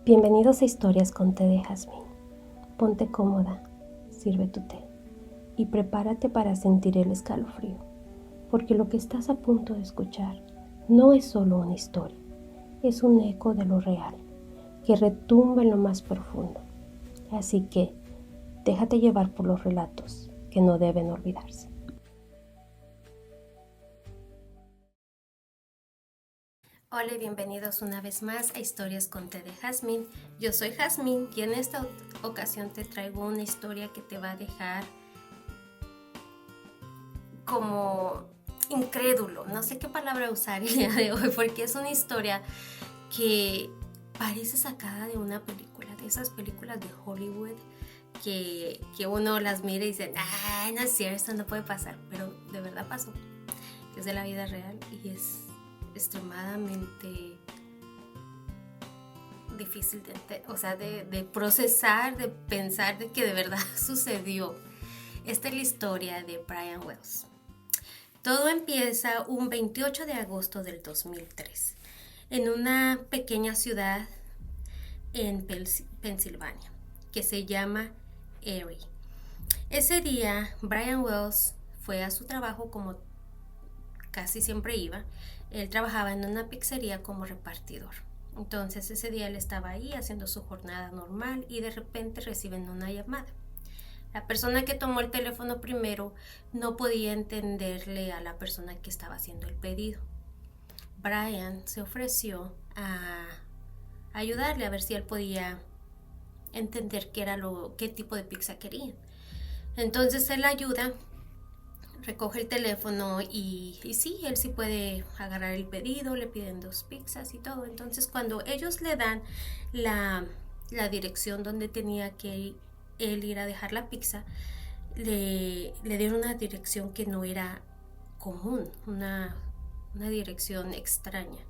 Bienvenidos a Historias con té de jazmín. Ponte cómoda, sirve tu té y prepárate para sentir el escalofrío, porque lo que estás a punto de escuchar no es solo una historia, es un eco de lo real, que retumba en lo más profundo. Así que, déjate llevar por los relatos que no deben olvidarse. Hola y bienvenidos una vez más a Historias con té de jazmín. Yo soy Jazmín y en esta ocasión te traigo una historia que te va a dejar como incrédulo. No sé qué palabra usar el día de hoy porque es una historia que parece sacada de una película, de esas películas de Hollywood que uno las mira y dice, ah, no es cierto, esto no puede pasar, pero de verdad pasó. Es de la vida real y es extremadamente difícil de procesar, de pensar de que de verdad sucedió. Esta es la historia de Brian Wells. Todo empieza un 28 de agosto del 2003 en una pequeña ciudad en Pensilvania que se llama Erie. Ese día Brian Wells fue a su trabajo como casi siempre iba. Él trabajaba en una pizzería como repartidor. Entonces ese día él estaba ahí haciendo su jornada normal y de repente reciben una llamada. La persona que tomó el teléfono primero no podía entenderle a la persona que estaba haciendo el pedido. Brian se ofreció a ayudarle a ver si él podía entender qué tipo de pizza quería. Entonces él ayuda, recoge el teléfono y sí, él sí puede agarrar el pedido, le piden 2 pizzas y todo. Entonces cuando ellos le dan la dirección donde tenía que él ir a dejar la pizza, le dieron una dirección que no era común, una dirección extraña.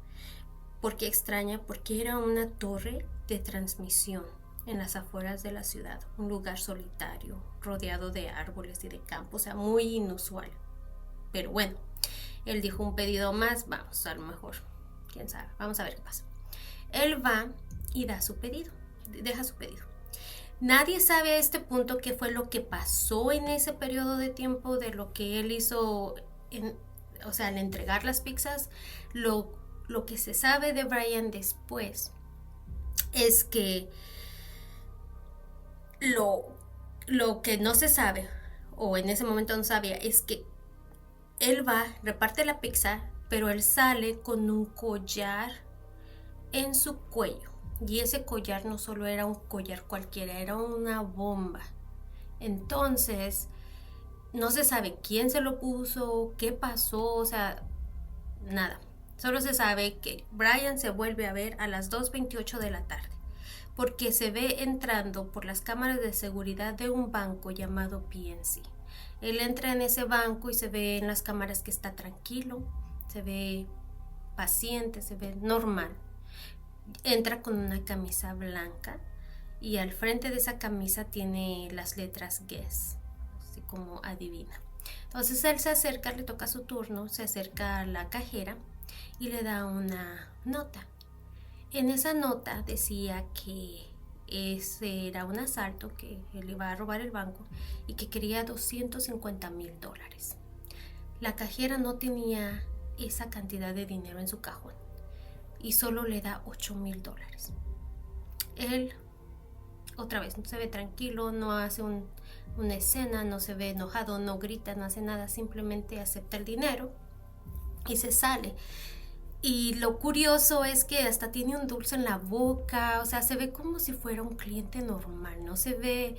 ¿Por qué extraña? Porque era una torre de transmisión en las afueras de la ciudad, un lugar solitario, rodeado de árboles y de campo, o sea, muy inusual. Pero bueno, él dijo un pedido más, vamos, a lo mejor, quién sabe, vamos a ver qué pasa. Él va y da su pedido, deja su pedido. Nadie sabe a este punto qué fue lo que pasó en ese periodo de tiempo de lo que él hizo, al entregar las pizzas. Lo que se sabe de Brian después es que lo que no se sabe, o en ese momento no sabía, es que él va, reparte la pizza, pero él sale con un collar en su cuello. Y ese collar no solo era un collar cualquiera, era una bomba. Entonces, no se sabe quién se lo puso, qué pasó, o sea, nada. Solo se sabe que Brian se vuelve a ver a las 2:28 de la tarde, porque se ve entrando por las cámaras de seguridad de un banco llamado PNC. Él entra en ese banco y se ve en las cámaras que está tranquilo, se ve paciente, se ve normal. Entra con una camisa blanca y al frente de esa camisa tiene las letras Guess, así como adivina. Entonces él se acerca, le toca su turno, se acerca a la cajera y le da una nota. En esa nota decía que ese era un asalto, que él iba a robar el banco y que quería $250,000. La cajera no tenía esa cantidad de dinero en su cajón y solo le da $8,000. Él, otra vez, no se ve tranquilo, no hace una escena, no se ve enojado, no grita, no hace nada, simplemente acepta el dinero y se sale. Y lo curioso es que hasta tiene un dulce en la boca, o sea, se ve como si fuera un cliente normal, no se ve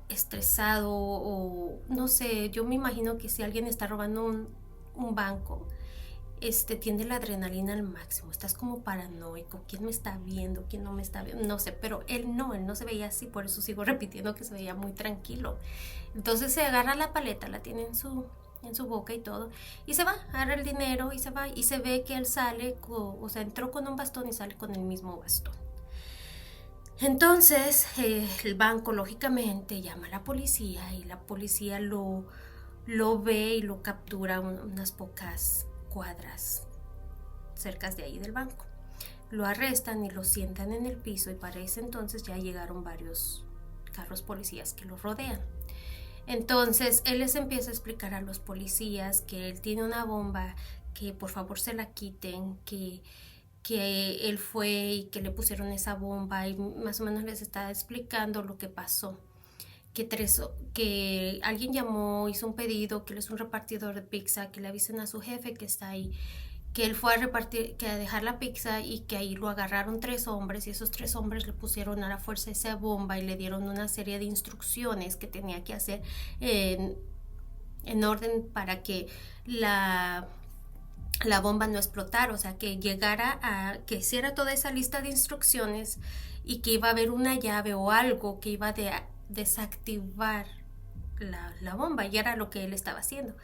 estresado o no sé, yo me imagino que si alguien está robando un banco, tiene la adrenalina al máximo, estás como paranoico, quién me está viendo, quién no me está viendo, no sé, pero él no se veía así, por eso sigo repitiendo que se veía muy tranquilo. Entonces se agarra la paleta, la tiene en su boca y todo, y se va, agarra el dinero y se va, y se ve que él sale, entró con un bastón y sale con el mismo bastón. Entonces el banco lógicamente llama a la policía y la policía lo ve y lo captura unas pocas cuadras cerca de ahí del banco. lo arrestan y lo sientan en el piso, y para ese entonces ya llegaron varios carros policías que lo rodean. Entonces él les empieza a explicar a los policías que él tiene una bomba, que por favor se la quiten, que él fue y que le pusieron esa bomba, y más o menos les está explicando lo que pasó. Que alguien llamó, hizo un pedido, que él es un repartidor de pizza, que le avisen a su jefe que está ahí, que él fue a repartir, que a dejar la pizza, y que ahí lo agarraron 3 hombres, y esos 3 hombres le pusieron a la fuerza esa bomba y le dieron una serie de instrucciones que tenía que hacer en orden para que la bomba no explotara, o sea, que llegara a, que hiciera toda esa lista de instrucciones, y que iba a haber una llave o algo que iba a desactivar la bomba, y era lo que él estaba haciendo.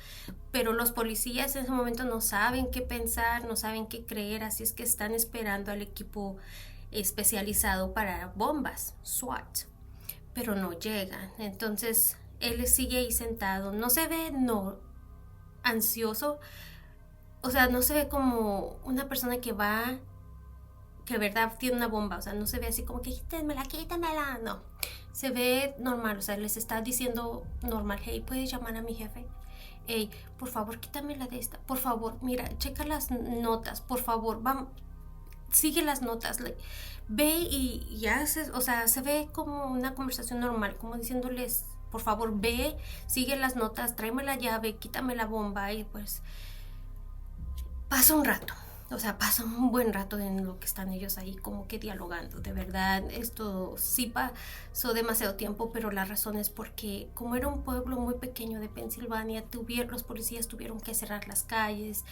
Pero los policías en ese momento no saben qué pensar, no saben qué creer, así es que están esperando al equipo especializado para bombas, SWAT, pero no llegan. Entonces él sigue ahí sentado, no se ve ansioso, o sea, no se ve como una persona que va, que de verdad tiene una bomba, o sea, no se ve así como que quítenmela, no. Se ve normal, o sea, les está diciendo normal, hey, ¿puedes llamar a mi jefe? Hey, por favor, quítamela de esta, por favor, mira, checa las notas, por favor, vamos, sigue las notas, ve y ya, o sea, se ve como una conversación normal, como diciéndoles, por favor, ve, sigue las notas, tráeme la llave, quítame la bomba, y pues pasa un rato. O sea, pasa un buen rato en lo que están ellos ahí como que dialogando. De verdad, esto sí pasó demasiado tiempo, pero la razón es porque como era un pueblo muy pequeño de Pensilvania, los policías tuvieron que cerrar las calles,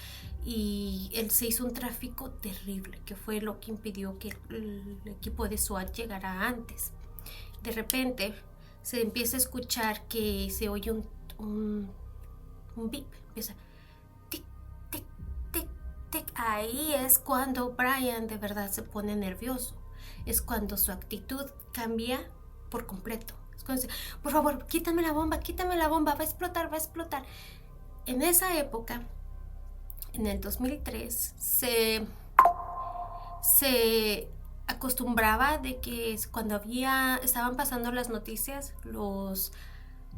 y se hizo un tráfico terrible, que fue lo que impidió que el equipo de SWAT llegara antes. De repente se empieza a escuchar que se oye un beep, empieza ahí es cuando Brian de verdad se pone nervioso, es cuando su actitud cambia por completo. Es cuando dice, por favor, quítame la bomba, va a explotar. En esa época, en el 2003, se acostumbraba de que cuando estaban pasando las noticias, los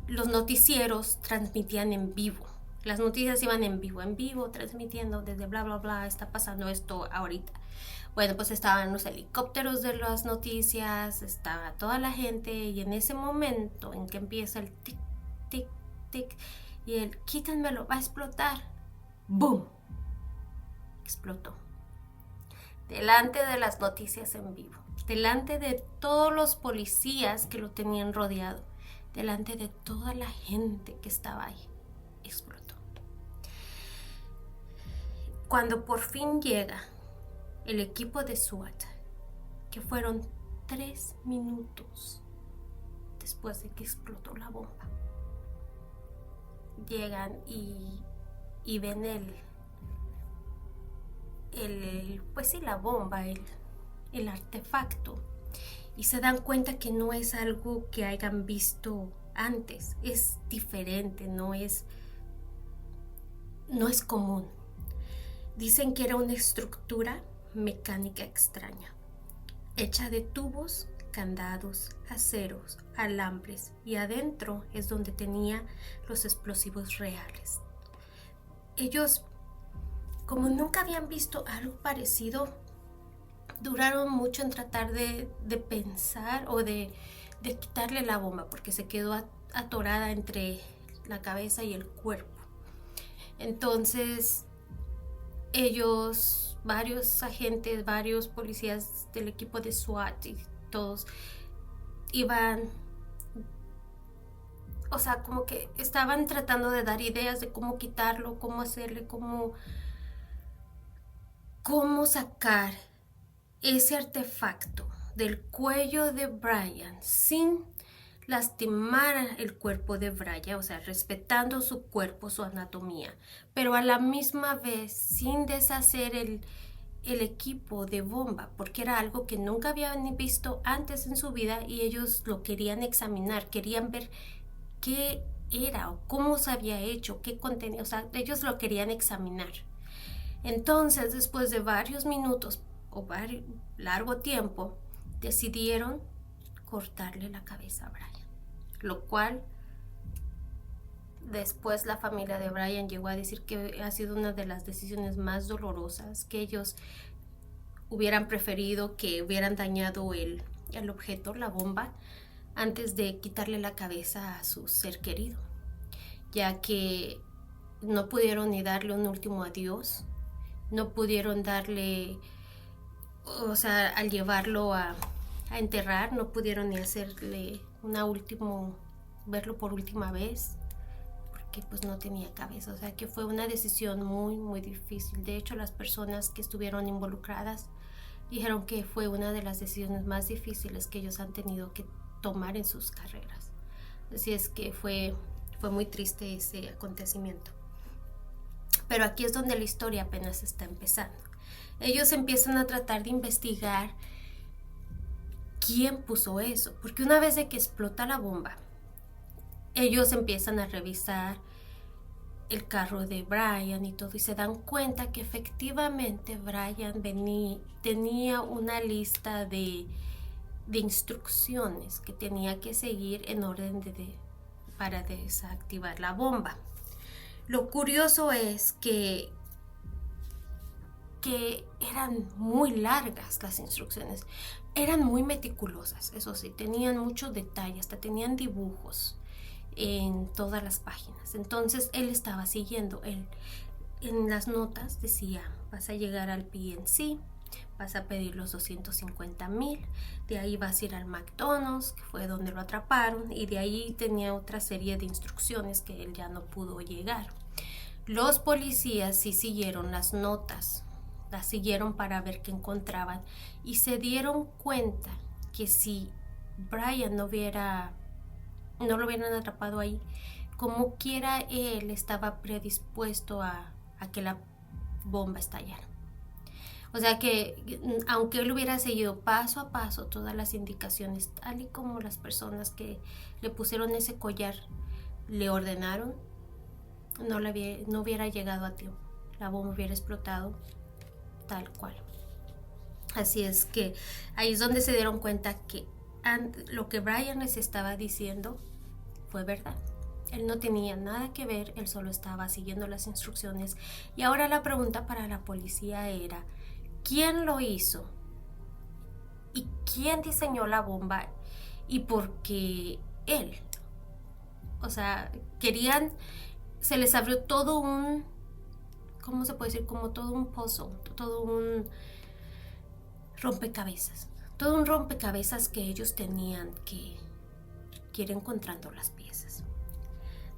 noticieros transmitían en vivo. Las noticias iban en vivo, transmitiendo desde bla, bla, bla, está pasando esto ahorita. Bueno, pues estaban los helicópteros de las noticias, estaba toda la gente, y en ese momento en que empieza el tic, tic, tic, y el quítenmelo, va a explotar, ¡boom! Explotó. Delante de las noticias en vivo, delante de todos los policías que lo tenían rodeado, delante de toda la gente que estaba ahí, explotó. Cuando por fin llega el equipo de SWAT, que fueron 3 minutos después de que explotó la bomba, llegan y ven pues sí, la bomba, el artefacto, y se dan cuenta que no es algo que hayan visto antes, es diferente, no es común. Dicen que era una estructura mecánica extraña, hecha de tubos, candados, aceros, alambres, y adentro es donde tenía los explosivos reales. Ellos, como nunca habían visto algo parecido, duraron mucho en tratar de pensar o de quitarle la bomba, porque se quedó atorada entre la cabeza y el cuerpo. Entonces ellos, varios agentes, varios policías del equipo de SWAT, y todos iban, o sea, como que estaban tratando de dar ideas de cómo quitarlo, cómo hacerle, cómo sacar ese artefacto del cuello de Brian sin lastimar el cuerpo de Brian, o sea, respetando su cuerpo, su anatomía, pero a la misma vez sin deshacer el equipo de bomba, porque era algo que nunca habían visto antes en su vida, y ellos lo querían examinar, querían ver qué era o cómo se había hecho, qué contenía, o sea, ellos lo querían examinar. Entonces, después de varios minutos, o largo tiempo, decidieron cortarle la cabeza a Brian, lo cual después la familia de Brian llegó a decir que ha sido una de las decisiones más dolorosas, que ellos hubieran preferido que hubieran dañado el objeto, la bomba, antes de quitarle la cabeza a su ser querido, ya que no pudieron ni darle un último adiós, no pudieron darle, o sea, al llevarlo a enterrar, no pudieron ni hacerle verlo por última vez, porque pues no tenía cabeza. O sea que fue una decisión muy, muy difícil. De hecho, las personas que estuvieron involucradas dijeron que fue una de las decisiones más difíciles que ellos han tenido que tomar en sus carreras. Así es que fue muy triste ese acontecimiento. Pero aquí es donde la historia apenas está empezando. Ellos empiezan a tratar de investigar quién puso eso, porque una vez de que explota la bomba, ellos empiezan a revisar el carro de Brian y todo, y se dan cuenta que efectivamente Brian tenía una lista de instrucciones que tenía que seguir en orden para desactivar la bomba. Lo curioso es que eran muy largas las instrucciones, eran muy meticulosas, eso sí, tenían muchos detalles, hasta tenían dibujos en todas las páginas. Entonces él estaba siguiendo. En las notas decía: vas a llegar al PNC, vas a pedir los 250,000, de ahí vas a ir al McDonald's, que fue donde lo atraparon, y de ahí tenía otra serie de instrucciones que él ya no pudo llegar. Los policías sí siguieron las notas, las siguieron para ver qué encontraban, y se dieron cuenta que si Brian no lo hubieran atrapado ahí, como quiera él estaba predispuesto a que la bomba estallara. O sea que aunque él hubiera seguido paso a paso todas las indicaciones, tal y como las personas que le pusieron ese collar le ordenaron, no hubiera llegado a tiempo. La bomba hubiera explotado tal cual. Así es que ahí es donde se dieron cuenta que lo que Brian les estaba diciendo fue verdad. Él no tenía nada que ver, él solo estaba siguiendo las instrucciones. Y ahora la pregunta para la policía era: ¿quién lo hizo? ¿Y quién diseñó la bomba? ¿Y por qué él? O sea, se les abrió todo un, ¿cómo se puede decir? Como todo un puzzle, todo un rompecabezas. Todo un rompecabezas que ellos tenían que ir encontrando las piezas.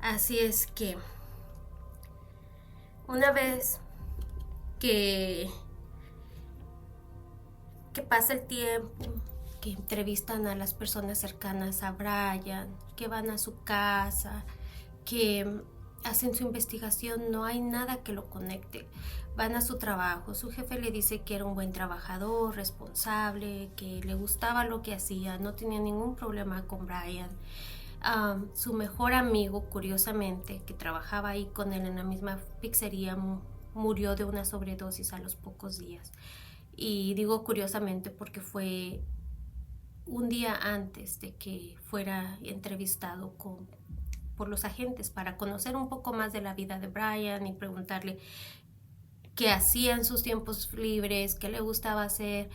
Así es que una vez que pasa el tiempo, que entrevistan a las personas cercanas a Brian, que van a su casa, que hacen su investigación, no hay nada que lo conecte. Van a su trabajo, su jefe le dice que era un buen trabajador, responsable, que le gustaba lo que hacía, no tenía ningún problema con Brian. Su mejor amigo, curiosamente, que trabajaba ahí con él en la misma pizzería, murió de una sobredosis a los pocos días. Y digo curiosamente porque fue un día antes de que fuera entrevistado por los agentes para conocer un poco más de la vida de Brian y preguntarle qué hacía en sus tiempos libres, qué le gustaba hacer.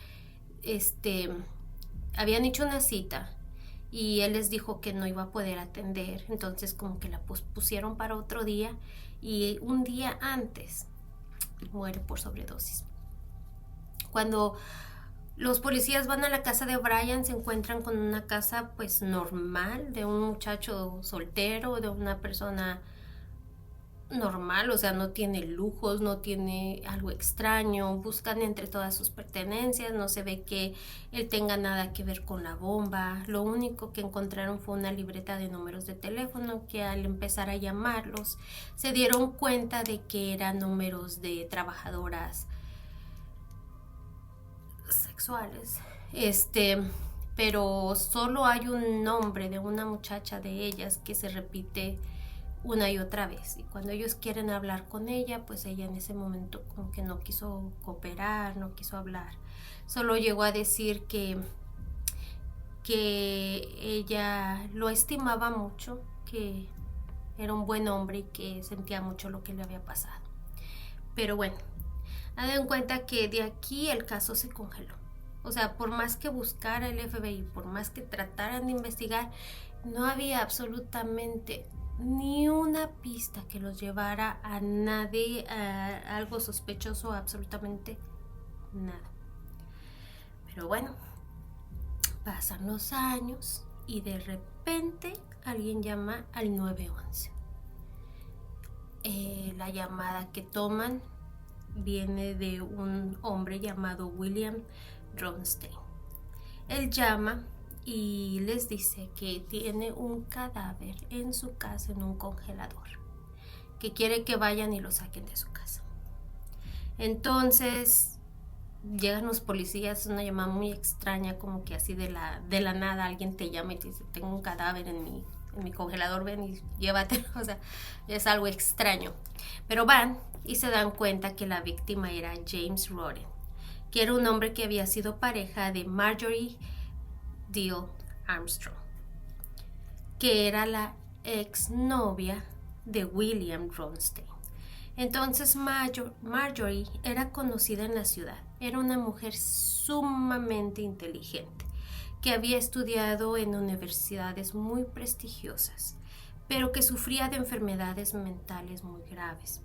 Habían hecho una cita y él les dijo que no iba a poder atender, entonces como que la pospusieron para otro día, y un día antes muere por sobredosis. Cuando los policías van a la casa de Brian, se encuentran con una casa pues normal, de un muchacho soltero, de una persona normal, o sea, no tiene lujos, no tiene algo extraño. Buscan entre todas sus pertenencias, no se ve que él tenga nada que ver con la bomba. Lo único que encontraron fue una libreta de números de teléfono que al empezar a llamarlos se dieron cuenta de que eran números de trabajadoras sexuales. Pero solo hay un nombre de una muchacha de ellas que se repite una y otra vez. Y cuando ellos quieren hablar con ella, pues ella en ese momento como que no quiso cooperar, no quiso hablar. Solo llegó a decir que ella lo estimaba mucho, que era un buen hombre y que sentía mucho lo que le había pasado. Pero bueno, hagan en cuenta que de aquí el caso se congeló. O sea, por más que buscara el FBI, por más que trataran de investigar, no había absolutamente ni una pista que los llevara a nadie, a algo sospechoso, absolutamente nada. Pero bueno, pasan los años y de repente alguien llama al 911. La llamada que toman viene de un hombre llamado William Ronstein. Él llama y les dice que tiene un cadáver en su casa en un congelador, que quiere que vayan y lo saquen de su casa. Entonces llegan los policías, es una llamada muy extraña, como que así de la nada alguien te llama y te dice, tengo un cadáver en mi congelador, ven y llévatelo. O sea, es algo extraño. Pero van y se dan cuenta que la víctima era James Roden, que era un hombre que había sido pareja de Marjorie Diehl Armstrong, que era la exnovia de William Ronstein. Entonces Marjorie era conocida en la ciudad. Era una mujer sumamente inteligente, que había estudiado en universidades muy prestigiosas, pero que sufría de enfermedades mentales muy graves.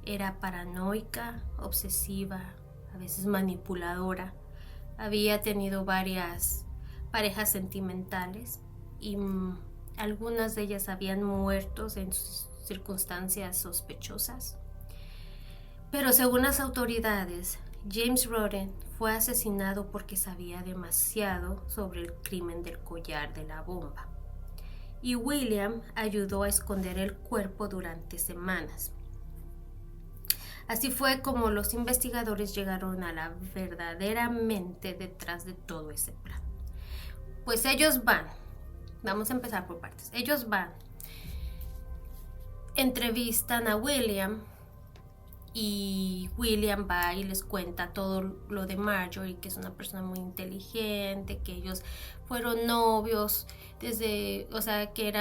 Era paranoica, obsesiva, a veces manipuladora. Había tenido varias parejas sentimentales y algunas de ellas habían muerto en circunstancias sospechosas. Pero según las autoridades, James Roden fue asesinado porque sabía demasiado sobre el crimen del collar de la bomba. Y William ayudó a esconder el cuerpo durante semanas. Así fue como los investigadores llegaron a la verdadera mente detrás de todo ese plan. Pues ellos van, vamos a empezar por partes, ellos van, entrevistan a William y William va y les cuenta todo lo de Marjorie, que es una persona muy inteligente, que ellos fueron novios desde, o sea, que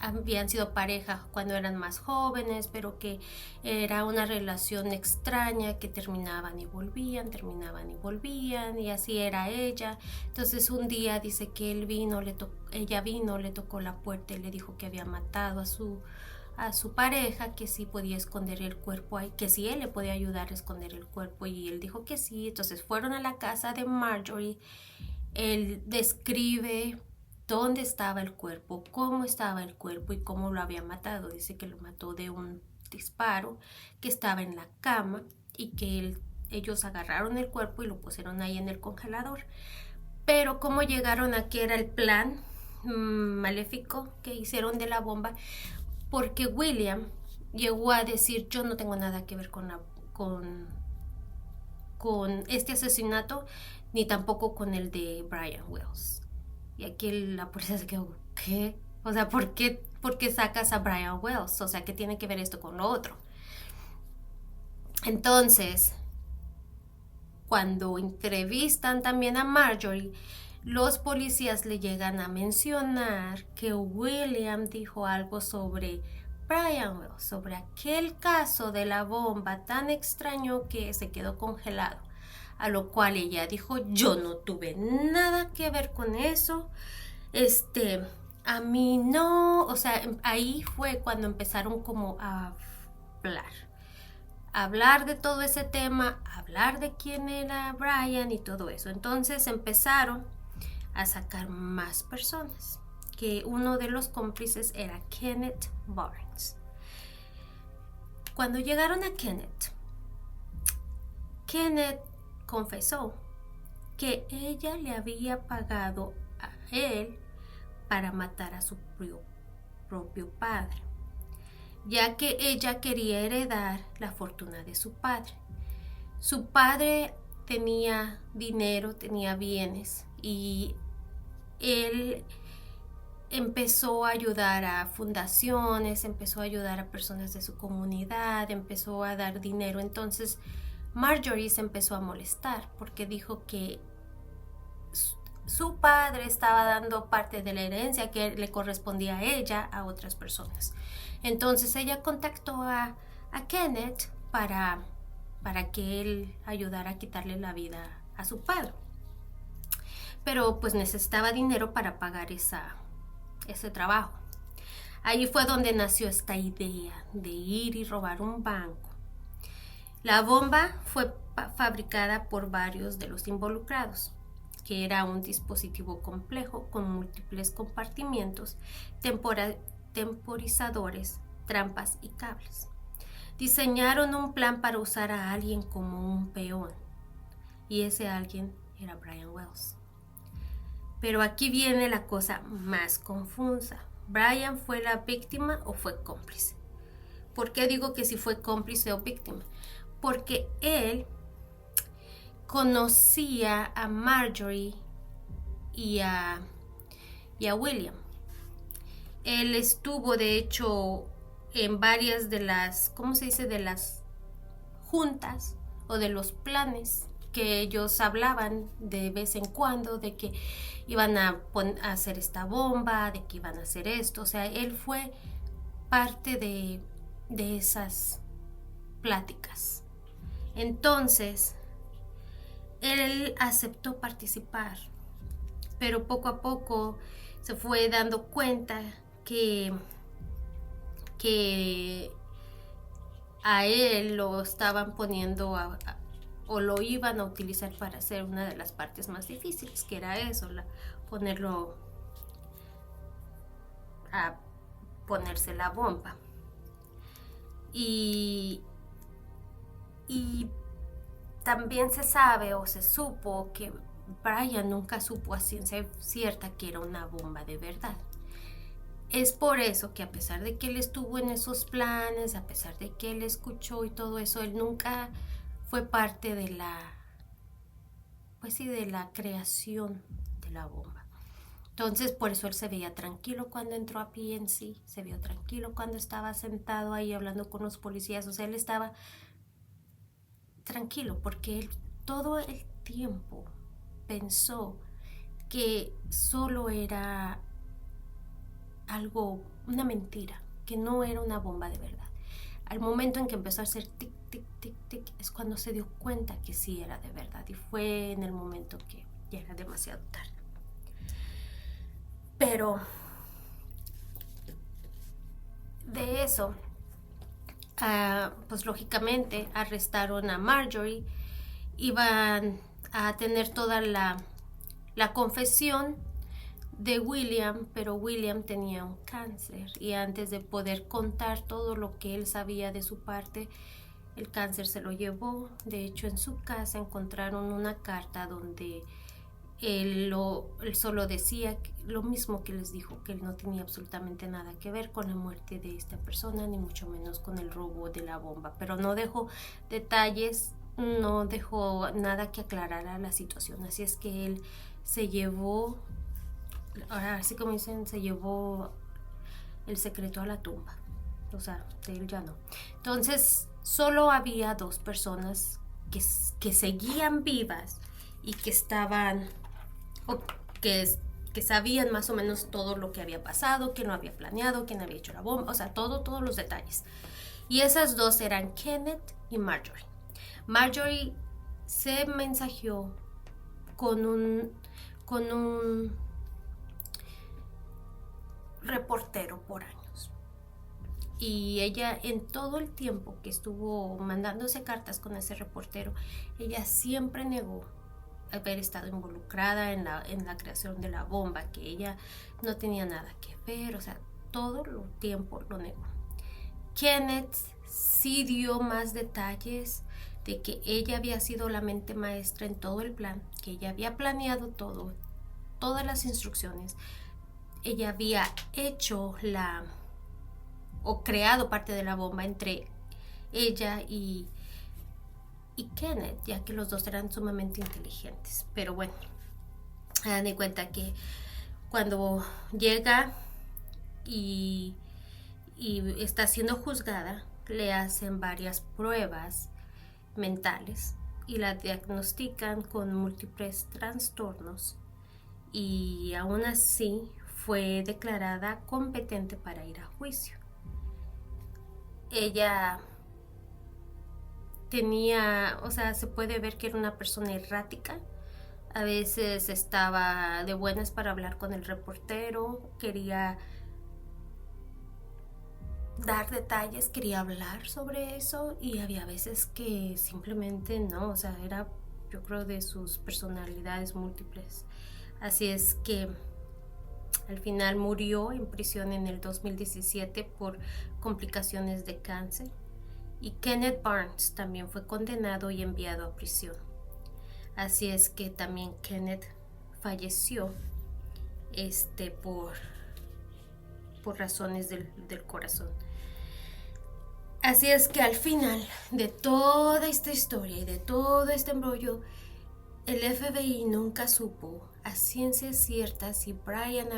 habían sido pareja cuando eran más jóvenes, pero que era una relación extraña, que terminaban y volvían, y así era ella. Entonces un día dice que ella vino, le tocó la puerta y le dijo que había matado a su pareja, que sí podía esconder el cuerpo ahí, que sí él le podía ayudar a esconder el cuerpo, y él dijo que sí. Entonces fueron a la casa de Marjorie. Él describe dónde estaba el cuerpo, cómo estaba el cuerpo y cómo lo había matado. Dice que lo mató de un disparo, que estaba en la cama y que ellos agarraron el cuerpo y lo pusieron ahí en el congelador. Pero cómo llegaron a que era el plan maléfico que hicieron de la bomba, porque William llegó a decir, yo no tengo nada que ver con este asesinato, ni tampoco con el de Brian Wells. Y aquí la policía se quedó, ¿qué? O sea, ¿por qué sacas a Brian Wells? O sea, ¿qué tiene que ver esto con lo otro? Entonces, cuando entrevistan también a Marjorie, los policías le llegan a mencionar que William dijo algo sobre Brian Wells, sobre aquel caso de la bomba tan extraño que se quedó congelado. A lo cual ella dijo, yo no tuve nada que ver con eso, a mí no. O sea, ahí fue cuando empezaron como a hablar de todo ese tema, hablar de quién era Brian y todo eso. Entonces empezaron a sacar más personas, que uno de los cómplices era Kenneth Barnes. Cuando llegaron a Kenneth confesó que ella le había pagado a él para matar a su propio padre, ya que ella quería heredar la fortuna de su padre. Su padre tenía dinero, tenía bienes, y él empezó a ayudar a fundaciones, empezó a ayudar a personas de su comunidad, empezó a dar dinero. Entonces Marjorie se empezó a molestar porque dijo que su padre estaba dando parte de la herencia que le correspondía a ella a otras personas. Entonces ella contactó a Kenneth para que él ayudara a quitarle la vida a su padre. Pero pues necesitaba dinero para pagar ese trabajo. Ahí fue donde nació esta idea de ir y robar un banco. La bomba fue fabricada por varios de los involucrados, que era un dispositivo complejo con múltiples compartimientos, temporizadores, trampas y cables. Diseñaron un plan para usar a alguien como un peón, y ese alguien era Brian Wells. Pero aquí viene la cosa más confusa. ¿Brian fue la víctima o fue cómplice? ¿Por qué digo que si fue cómplice o víctima? Porque él conocía a Marjorie y a William. Él estuvo, de hecho, en varias de las, ¿cómo se dice?, de las juntas o de los planes que ellos hablaban de vez en cuando, de que iban a hacer esta bomba, de que iban a hacer esto. O sea, él fue parte de esas pláticas. Entonces, él aceptó participar, pero poco a poco se fue dando cuenta que a él lo estaban poniendo o lo iban a utilizar para hacer una de las partes más difíciles, que era eso, ponerlo a ponerse la bomba. Y también se sabe o se supo que Brian nunca supo a ciencia cierta que era una bomba de verdad. Es por eso que a pesar de que él estuvo en esos planes, a pesar de que él escuchó y todo eso, él nunca fue parte de la creación de la bomba. Entonces, por eso él se veía tranquilo cuando entró a PNC, se vio tranquilo cuando estaba sentado ahí hablando con los policías. O sea, él estaba tranquilo porque él todo el tiempo pensó que solo era algo, una mentira, que no era una bomba de verdad. Al momento en que empezó a hacer tic, tic, tic, tic, es cuando se dio cuenta que sí era de verdad, y fue en el momento que ya era demasiado tarde. Pero de eso, pues lógicamente arrestaron a Marjorie, iban a tener toda la confesión de William, pero William tenía un cáncer y antes de poder contar todo lo que él sabía de su parte, el cáncer se lo llevó. De hecho, en su casa encontraron una carta donde él solo decía lo mismo que les dijo, que él no tenía absolutamente nada que ver con la muerte de esta persona, ni mucho menos con el robo de la bomba, pero no dejó detalles, no dejó nada que aclarara la situación. Así es que él se llevó, ahora así como dicen, se llevó el secreto a la tumba. O sea, de él ya no. Entonces, solo había dos personas que seguían vivas y que estaban, o que sabían más o menos todo lo que había pasado, quién lo había planeado, quién había hecho la bomba, o sea, todos los detalles. Y esas dos eran Kenneth y Marjorie. Marjorie se mensajeó con un reportero por años. Y ella, en todo el tiempo que estuvo mandándose cartas con ese reportero, ella siempre negó haber estado involucrada en la creación de la bomba, que ella no tenía nada que ver, o sea, todo el tiempo lo negó. Kenneth sí dio más detalles de que ella había sido la mente maestra en todo el plan, que ella había planeado todo, todas las instrucciones. Ella había hecho o creado parte de la bomba entre ella y Kenneth, ya que los dos eran sumamente inteligentes. Pero bueno, dan de cuenta que Cuando llega y, y está siendo juzgada, le hacen varias pruebas mentales y la diagnostican con múltiples trastornos, y aún así fue declarada competente para ir a juicio. Ella tenía, o sea, se puede ver que era una persona errática. A veces estaba de buenas para hablar con el reportero, quería dar detalles, quería hablar sobre eso, y había veces que simplemente no, o sea, era, yo creo, de sus personalidades múltiples. Así es que al final murió en prisión en el 2017 por complicaciones de cáncer, y Kenneth Barnes también fue condenado y enviado a prisión. Así es que también Kenneth falleció por razones del corazón. Así es que al final de toda esta historia y de todo este embrollo, el FBI nunca supo a ciencia cierta si Brian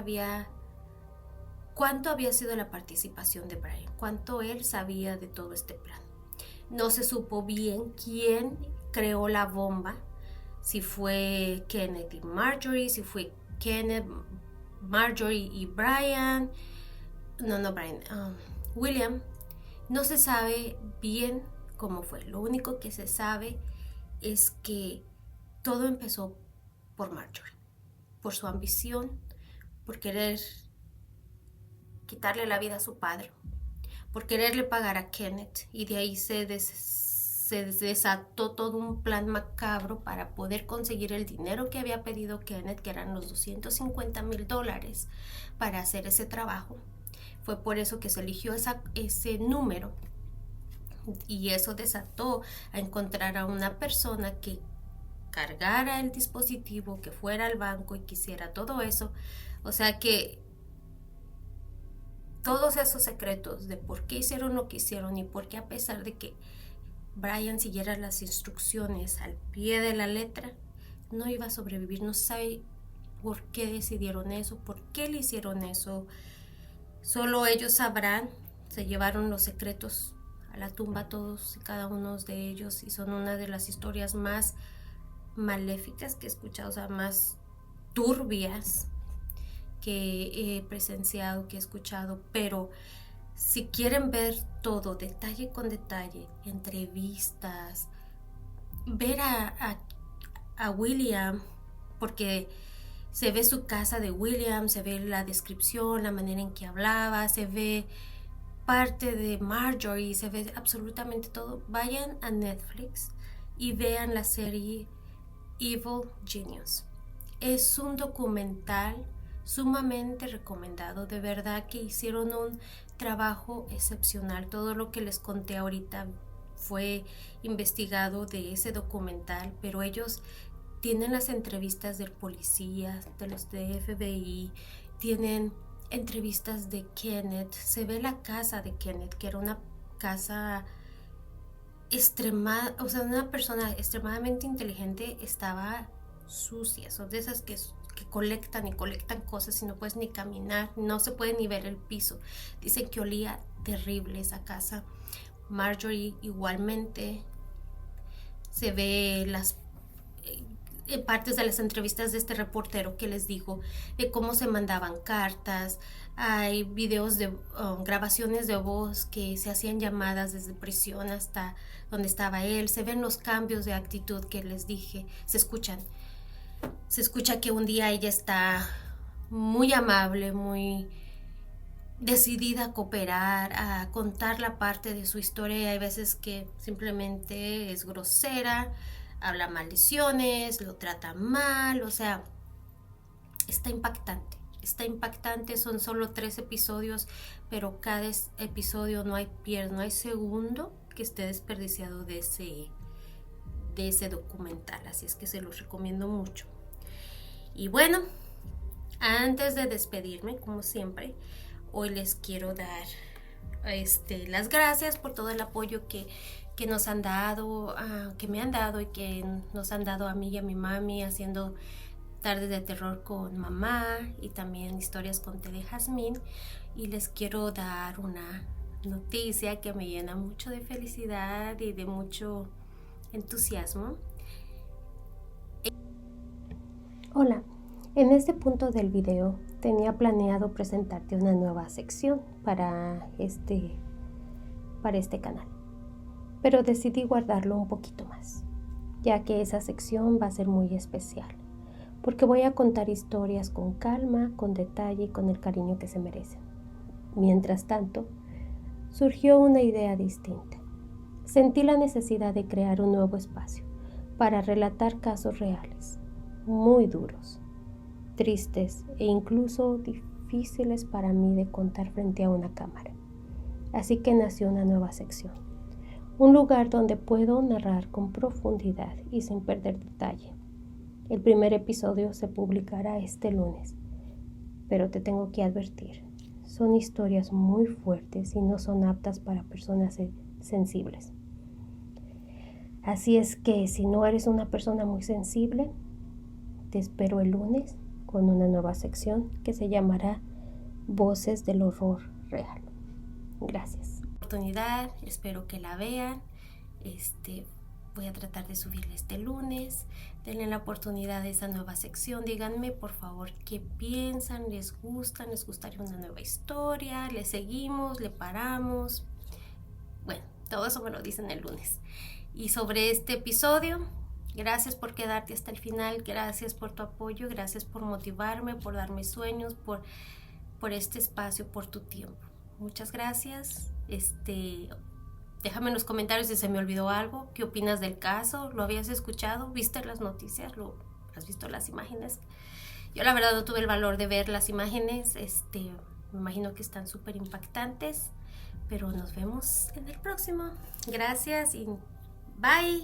cuánto había sido la participación de Brian, cuánto él sabía de todo este plan. No se supo bien quién creó la bomba, si fue Kenneth y Marjorie, si fue Kenneth, Marjorie y Brian, William. No se sabe bien cómo fue. Lo único que se sabe es que todo empezó por Marjorie, por su ambición, por querer quitarle la vida a su padre, por quererle pagar a Kenneth, y de ahí se desató todo un plan macabro para poder conseguir el dinero que había pedido Kenneth, que eran los $250,000 para hacer ese trabajo. Fue por eso que se eligió ese número, y eso desató a encontrar a una persona que cargara el dispositivo, que fuera al banco y quisiera todo eso. O sea que todos esos secretos de por qué hicieron lo que hicieron, y por qué, a pesar de que Brian siguiera las instrucciones al pie de la letra, no iba a sobrevivir. No se sabe por qué decidieron eso, por qué le hicieron eso. Solo ellos sabrán. Se llevaron los secretos a la tumba, todos y cada uno de ellos, y son una de las historias más maléficas que he escuchado, o sea, más turbias que he presenciado, que he escuchado. Pero si quieren ver todo detalle con detalle, entrevistas, ver a William, porque se ve su casa de William, se ve la descripción, la manera en que hablaba, se ve parte de Marjorie, se ve absolutamente todo. Vayan a Netflix y vean la serie Evil Genius. Es un documental sumamente recomendado. De verdad que hicieron un trabajo excepcional. Todo lo que les conté ahorita fue investigado de ese documental, pero ellos tienen las entrevistas del policía, de los de FBI, tienen entrevistas de Kenneth, se ve la casa de Kenneth, que era una casa o sea, una persona extremadamente inteligente. Estaba sucia, son de esas que colectan y colectan cosas y no puedes ni caminar, no se puede ni ver el piso. Dicen que olía terrible esa casa. Marjorie igualmente. Se ve las partes de las entrevistas de este reportero que les digo, de cómo se mandaban cartas. Hay videos de grabaciones de voz, que se hacían llamadas desde prisión hasta donde estaba él. Se ven los cambios de actitud que les dije, se escucha que un día ella está muy amable, muy decidida a cooperar, a contar la parte de su historia, y hay veces que simplemente es grosera, habla maldiciones, lo trata mal. O sea, está impactante. Son solo 3 episodios, pero cada episodio no hay segundo que esté desperdiciado de ese documental. Así es que se los recomiendo mucho. Y bueno, antes de despedirme, como siempre, hoy les quiero dar las gracias por todo el apoyo que nos han dado, que me han dado y que nos han dado a mí y a mi mami haciendo tardes de terror con mamá y también historias con té de jazmín, y les quiero dar una noticia que me llena mucho de felicidad y de mucho entusiasmo. Hola, en este punto del video tenía planeado presentarte una nueva sección para este canal, pero decidí guardarlo un poquito más, ya que esa sección va a ser muy especial, porque voy a contar historias con calma, con detalle y con el cariño que se merecen. Mientras tanto, surgió una idea distinta. Sentí la necesidad de crear un nuevo espacio para relatar casos reales, muy duros, tristes e incluso difíciles para mí de contar frente a una cámara. Así que nació una nueva sección, un lugar donde puedo narrar con profundidad y sin perder detalle. El primer episodio se publicará este lunes, pero te tengo que advertir, son historias muy fuertes y no son aptas para personas sensibles. Así es que si no eres una persona muy sensible, te espero el lunes con una nueva sección que se llamará Voces del Horror Real. Gracias. Oportunidad, espero que la vean. Voy a tratar de subirle este lunes. Denle la oportunidad a esa nueva sección. Díganme por favor qué piensan, les gustaría una nueva historia, le seguimos, le paramos. Bueno, todo eso me lo dicen el lunes. Y sobre este episodio, gracias por quedarte hasta el final, gracias por tu apoyo, gracias por motivarme, por darme sueños, por este espacio, por tu tiempo. Muchas gracias. Déjame en los comentarios si se me olvidó algo. ¿Qué opinas del caso? ¿Lo habías escuchado? ¿Viste las noticias? ¿Has visto las imágenes? Yo la verdad no tuve el valor de ver las imágenes. Me imagino que están súper impactantes. Pero nos vemos en el próximo. Gracias y bye.